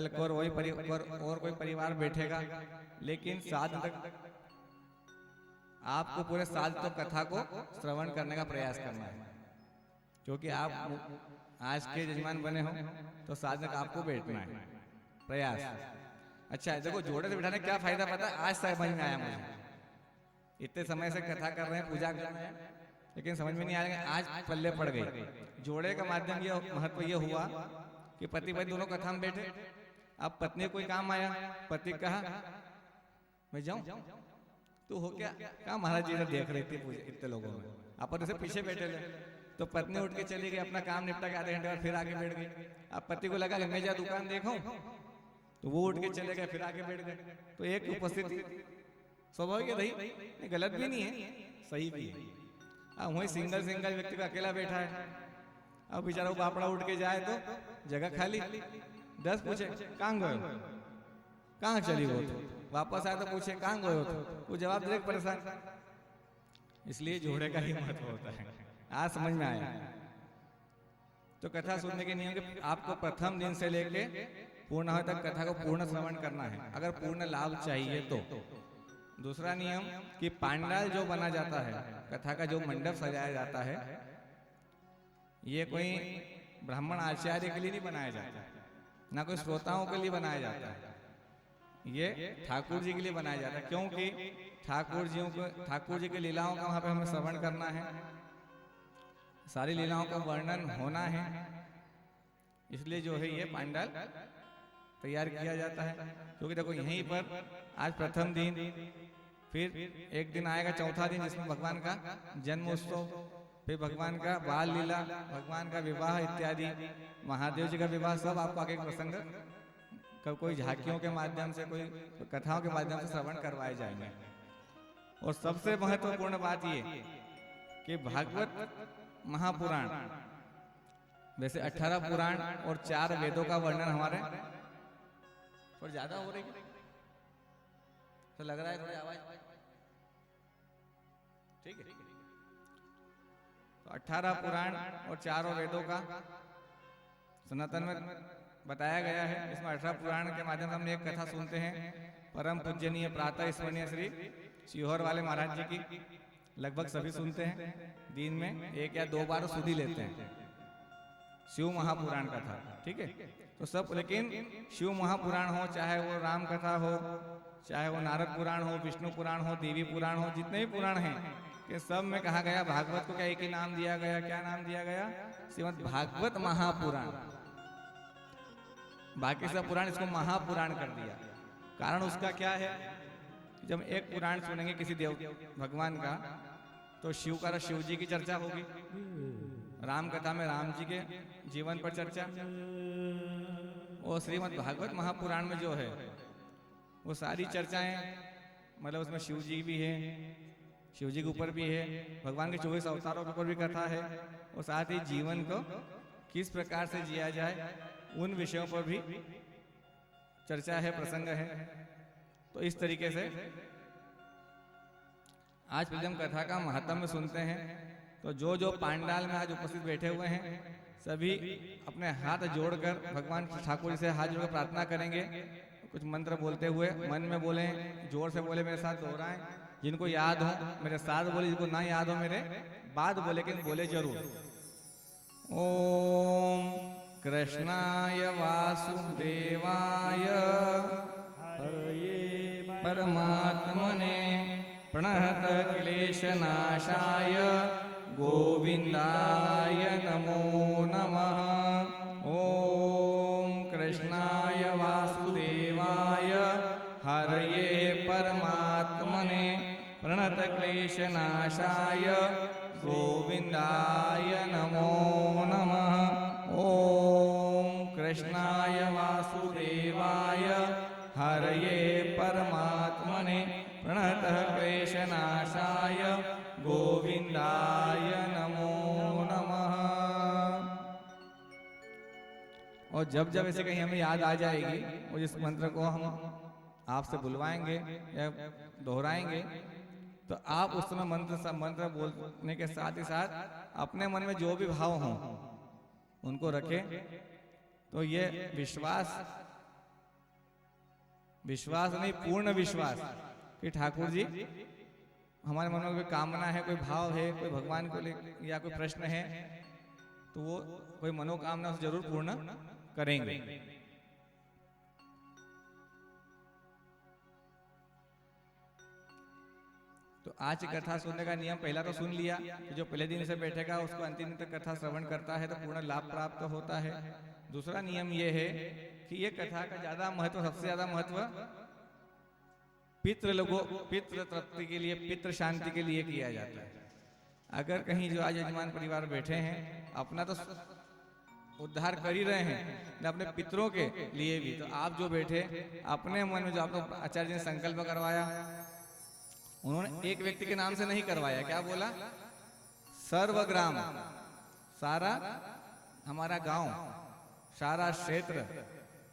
और वही परिवार और कोई परिवार बैठेगा, लेकिन साथ तक आपको पूरे साल तो कथा को श्रवण करने का प्रयास करना है, क्योंकि आप आज के यजमान बने हो तो साथ तक आपको बैठना है प्रयास। अच्छा है, देखो जोड़े से बिठाने क्या फायदा पता है, आज समझ में आया मुझे। इतने समय से कथा कर रहे हैं, पूजा कर रहे हैं, लेकिन समझ में नहीं आ रहा, आज पल्ले पड़ गई। जोड़े का माध्यम ये महत्व ये हुआ कि पति पत्नी दोनों कथा में बैठे। अब पत्नी कोई काम आया, पति कहा मैं जाऊं, तू हो क्या, कहा महाराज जी देख रही थी इतने लोगों में, अपन उसे पीछे बैठे ले। तो पत्नी उठ के चली गई, अपना काम निपटा के आधे घंटे बाद फिर आके बैठ गई। अब पति को लगा कि मैं जा दुकान देखूं, तो वो उठ के चले गए, फिर आके बैठ गए। तो एक उपस्थिति स्वाभाविक रही, गलत भी नहीं है, सही भी है। अब वही सिंगल व्यक्ति का अकेला बैठा है, अब बेचारा बापड़ा उठ के जाए तो जगह खाली। 10 पूछे कहाँ गए, कहाँ चली गई हो, वापस आए तो पूछे कहाँ गए हो, वो जवाब दे परेशान। इसलिए जोड़े का ही महत्व होता है, आज समझ में आया। तो कथा सुनने के नियम के आपको प्रथम दिन से लेके पूर्ण तक कथा को पूर्ण श्रवण करना है, अगर पूर्ण लाभ चाहिए तो। दूसरा नियम कि पांडाल जो बना जाता है, कथा का जो मंडप सजाया जाता है, ये कोई ब्राह्मण आचार्य के लिए नहीं बनाया जाता, ना कोई श्रोताओं के लिए बनाया जाता है, ये ठाकुर जी के लिए बनाया जाता है। क्योंकि ठाकुर जी की लीलाओं का वहां पे हमें श्रवण करना है, सारी लीलाओं का वर्णन होना है, इसलिए जो है ये पांडाल तैयार किया जाता है। क्योंकि देखो यहीं पर आज प्रथम दिन, फिर एक दिन आएगा चौथा दिन जिसमें भगवान का जन्म उत्सव, फिर भगवान का बाल लीला, भगवान का विवाह इत्यादि, महादेव जी का विवाह, सब आपको आगे प्रसंग कोई झांकियों के माध्यम से, कोई कथाओं के माध्यम से श्रवण करवाए जाएंगे। और सबसे महत्वपूर्ण बात ये कि भागवत महापुराण, वैसे 18 पुराण और 4 वेदों का वर्णन हमारे और ज्यादा हो रही है, तो लग रहा है थोड़ी आवाज ठीक है। तो 18 पुराण और 4 वेदों का सनातन में बताया गया है। इसमें 18 पुराण के माध्यम से हम एक कथा सुनते हैं, परम पूजनीय प्रातः स्मरणीय श्री सीहोर वाले महाराज जी की, लगभग सभी सुनते हैं, दिन में 1 या 2 बार सुधी लेते हैं, शिव महापुराण कथा, ठीक है। तो सब, लेकिन शिव महापुराण हो, चाहे वो राम कथा हो, चाहे वो नारद पुराण हो, विष्णु पुराण हो, देवी पुराण हो, जितने भी पुराण हैं, कि सब में कहा गया, भागवत को क्या एक ही नाम दिया गया, क्या नाम दिया गया, श्रीमद् भागवत महापुराण। बाकी सब पुराण इसको महापुराण कर दिया। कारण उसका क्या है, जब एक पुराण सुनेंगे किसी देव भगवान का, तो शिव का शिव जी की चर्चा होगी, राम कथा में राम जी के जीवन पर चर्चा, और श्रीमद् भागवत महापुराण में जो है वो सारी चर्चाएं, मतलब उसमें शिव जी भी है, शिव जी के ऊपर भी है, भगवान के 24 अवतारों के ऊपर भी कथा है, और साथ ही जीवन को किस प्रकार से जिया जाए उन विषयों पर भी चर्चा है, प्रसंग है। तो इस तरीके से आज प्रथम कथा का महत्व सुनते हैं। तो जो जो पांडाल में आज उपस्थित बैठे हुए हैं, सभी अपने हाथ जोड़कर भगवान ठाकुर से हाथ जोड़कर प्रार्थना करेंगे, कुछ मंत्र बोलते हुए, मन में बोले, जोर से बोले, मेरे साथ दोहराएं, जिनको याद हो मेरे साथ बोले, जिनको ना याद हो मेरे बाद बोले, लेकिन बोले जरूर। ओम कृष्णाय वासुदेवाय हरये परमात्मने प्रणत क्लेशनाशाय गोविंदाय नमो नमः। ओम कृष्णाय वासुदेवाय हरये परमात्मने प्रणत क्लेशनाशाय गोविंदाय नमो नमः। ओम कृष्णाय वासुदेवाय हरये परमात्मने प्रणत क्लेशनाशाय गोविंदाय नमो नमः। और जब जब ऐसे कहीं हमें याद आ जाएगी, और इस मंत्र को हम आपसे बुलवाएंगे या दोहराएंगे, तो आप उस समय मंत्र बोलने के साथ ही साथ अपने मन में जो भी भाव हों उनको रखें। तो ये विश्वास विश्वास नहीं, पूर्ण विश्वास कि ठाकुर जी हमारे मन में कोई कामना है, कोई भाव है, कोई भगवान को लेकर या कोई प्रश्न है, तो वो कोई मनोकामना उसे जरूर पूर्ण करेंगे। तो आज की कथा सुनने का नियम पहला तो सुन लिया कि जो पहले दिन से बैठेगा उसको अंतिम दिन तक कथा श्रवण करता है तो पूर्ण लाभ प्राप्त होता है। दूसरा नियम ये है कि ये कथा का ज्यादा महत्व, सबसे ज्यादा महत्व पितृ लोगों, पितृ तृप्ति के लिए, पितृ शांति के लिए किया जाता है। अगर कहीं जो आज यजमान परिवार बैठे हैं अपना तो उद्धार कर ही रहे हैं, अपने पितरों के लिए भी, तो आप जो बैठे अपने मन में जो आपको आचार्य जी ने संकल्प करवाया, उन्होंने एक व्यक्ति के नाम से नहीं करवाया। क्या बोला? सर्वग्राम, सारा हमारा गांव, सारा क्षेत्र,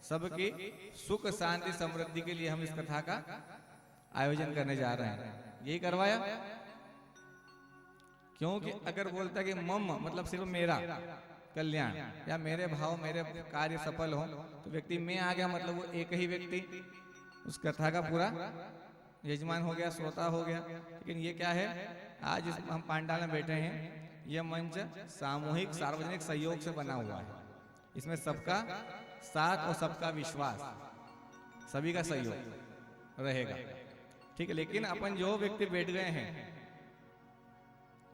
सबकी सुख शांति समृद्धि के लिए हम इस कथा का आयोजन करने जा रहे हैं, यही करवाया। क्योंकि अगर बोलता कि मम मतलब सिर्फ मेरा कल्याण या मेरे भाव, मेरे कार्य सफल हो, तो व्यक्ति में आ गया, मतलब वो एक ही व्यक्ति उस कथा का पूरा यजमान हो गया, श्रोता हो गया। लेकिन ये क्या है, आज इस हम पांडाल में बैठे हैं, यह मंच सामूहिक सार्वजनिक सहयोग से बना हुआ है। इसमें सबका साथ और सबका विश्वास, सभी का सहयोग रहेगा, ठीक है। लेकिन अपन जो व्यक्ति बैठ गए हैं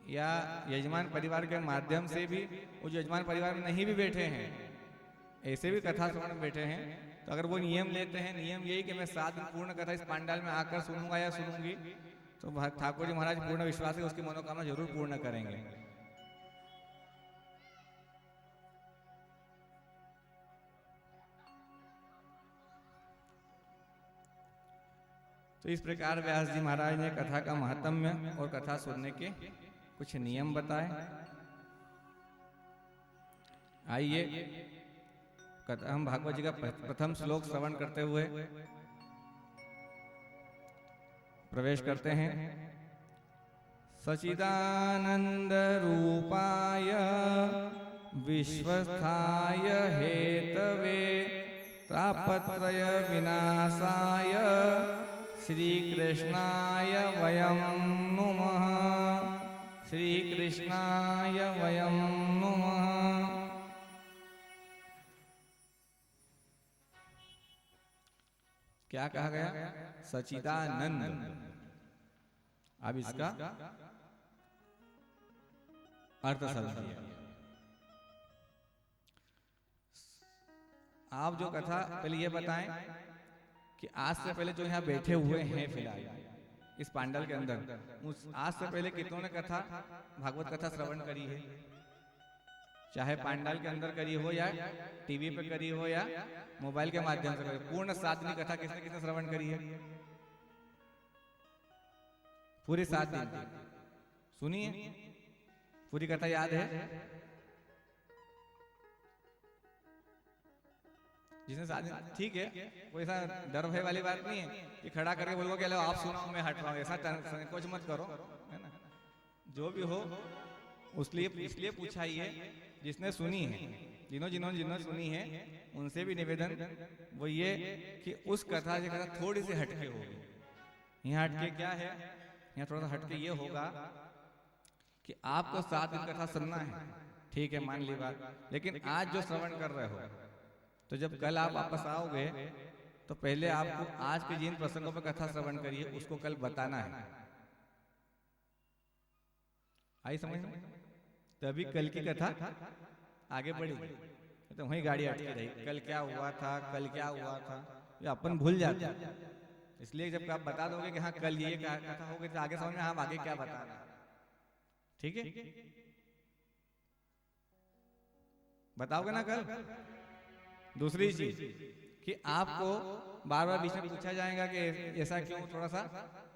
या यजमान परिवार के माध्यम से भी, वो जो यजमान परिवार में नहीं भी बैठे हैं, ऐसे भी कथा श्रवण में बैठे हैं, तो अगर वो नियम लेते हैं, नियम यही कि मैं 7 दिन पूर्ण कथा इस पांडाल में आकर सुनूंगा या सुनूंगी, तो ठाकुर जी महाराज पूर्ण विश्वास है उसकी मनोकामना जरूर पूर्ण करेंगे। तो इस प्रकार व्यास जी महाराज ने कथा का महात्म्य और कथा सुनने के कुछ नियम बताए। आइए हम भागवत जी का प्रथम श्लोक श्रवण करते हुए प्रवेश करते हैं। सच्चिदानंद रूपाय विश्वस्थाय हेतवे तापत्रय विनाशाय श्री कृष्णाय वयं नुमः, श्री कृष्णाय वयं नुमः। क्या कहा गया? सच्चिदानंद। अब इसका अर्थ समझिए। आप जो कथा पहले ये बताएं कि आज से पहले जो यहाँ बैठे हुए हैं फिलहाल इस पांडल के अंदर, आज से पहले कितनों ने कथा, भागवत कथा श्रवण करी है? चाहे पांडाल के अंदर करी हो या टीवी पे करी हो या मोबाइल के माध्यम से करी, पूर्ण 7 दिन कथा किसने किसने श्रवण करी है? पूरे 7 दिन सुनिए, पूरी कथा याद है? जिसने 7 दिन, ठीक है, कोई ऐसा डर भय वाली बात नहीं है कि खड़ा करके बोलो कि आप सुनाओ मैं हट रहा हूँ, ऐसा कुछ मत करो, है ना। जो भी हो इसलिए पूछा ही है जिसने सुनी है, जिन्होंने सुनी है उनसे भी निवेदन वो ये कि उस कथा की कथा थोड़ी सी हटके होगी। यहाँ हटके क्या है, यहाँ थोड़ा सा हटके ये होगा कि आपको 7 दिन कथा सुनना है, ठीक है, मान ली बात, लेकिन आज जो श्रवण कर रहे हो, तो जब कल आप वापस आओगे तो पहले आपको आज के जिन प्रसंगों पर कथा श्रवण करिए उसको कल बताना है। आई समझ में? तभी कल की कथा आगे बढ़ेगी, तो वही गाड़ी अटकी रही, कल क्या हुआ था, कल क्या हुआ था, ये अपन भूल जाते हैं। इसलिए जब आप बता दोगे कि हाँ कल ये कथा हो गई, तो आगे समझ में हाँ आगे क्या बताना, ठीक है, बताओगे ना कल। दूसरी चीज कि आपको बार बार बीच में पूछा जाएगा कि ऐसा क्यों, थोड़ा सा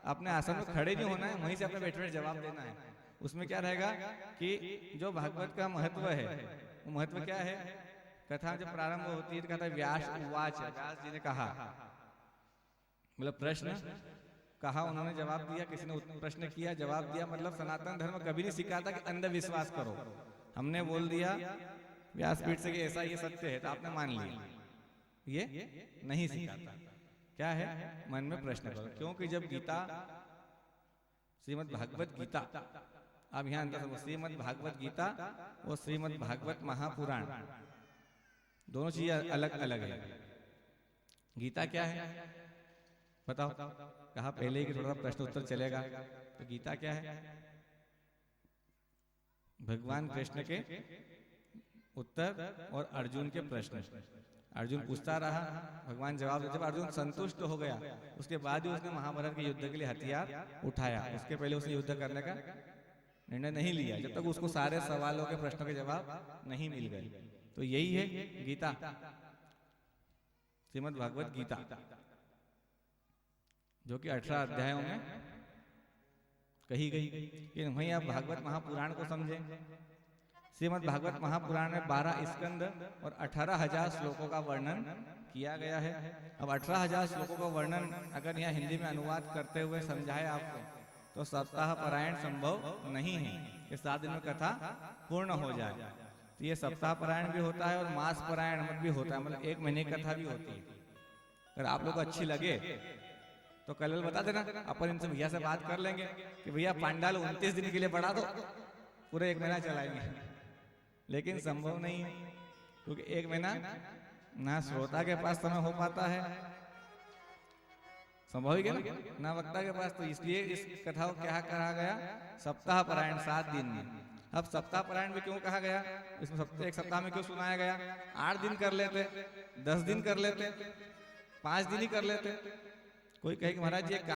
अपने आसन में खड़े नहीं होना है, वहीं से अपने बैठे बैठे जवाब देना है। उसमें क्या रहेगा कि जो भागवत का महत्व है, वो महत्व क्या है, कथा जब प्रारंभ होती है तो कहता है व्यास उवाच, व्यास जी ने कहा, मतलब प्रश्न कहा, उन्होंने जवाब दिया, किसी ने प्रश्न किया जवाब दिया। मतलब सनातन धर्म कभी नहीं सिखाता कि अंधविश्वास करो, हमने बोल दिया व्यासपीठ से कि ऐसा ये सत्य है तो आपने मान लिया, ये नहीं सिखाता। क्या है, मन में प्रश्न करो। क्योंकि जब गीता, श्रीमद् भागवत गीता, अब यहाँ अंतर समझो, श्रीमद् भागवत गीता और श्रीमद् भागवत महापुराण दोनों चीजें अलग अलग है। गीता क्या है बताओ, कहा पहले ही कि थोड़ा प्रश्न उत्तर चलेगा। तो गीता क्या है? भगवान कृष्ण के उत्तर और अर्जुन के प्रश्न। अर्जुन पूछता रहा, भगवान जवाब देते। जब अर्जुन संतुष्ट हो गया उसके बाद ही उसने महाभारत के युद्ध के लिए हथियार उठाया। उसके पहले उसने युद्ध करने का निर्णय नहीं लिया जब तक उसको सारे सवालों के प्रश्नों के जवाब नहीं मिल गए। तो यही है गीता, श्रीमद् भागवत गीता, जो कि 18 अध्यायों में कही गई। लेकिन वहीं आप भागवत महापुराण को समझें। श्रीमद् भागवत महापुराण में 12 स्कंद और 18,000 श्लोकों का वर्णन किया गया है। अब 18,000 श्लोकों का वर्णन अगर यहाँ हिंदी में अनुवाद करते हुए समझाए आपको तो सप्ताह पारायण संभव नहीं है कि 7 दिन में कथा पूर्ण हो जाए। तो ये सप्ताह पारायण भी होता है और मास पारायण भी होता है, मतलब 1 महीने की कथा भी होती है। अगर आप लोग को अच्छी लगे तो कल बता देना, अपन इनसे भैया से बात कर लेंगे कि भैया पांडाल 29 दिन के लिए बढ़ा दो, पूरे 1 महीना चलाएंगे। लेकिन संभव नहीं है क्योंकि 1 महीना ना श्रोता के पास समय हो पाता है, संभव ही ना, ना वक्ता के पास। तो इसलिए इस कथा को क्या कहा गया, सप्ताह पारायण 7 दिन में। अब सप्ताह पारायण में क्यों कहा गया, इसमें एक सप्ताह में क्यों सुनाया गया? 8 दिन कर लेते, 10 दिन कर लेते, 5 दिन ही कर लेते। कोई कहे कि महाराज ये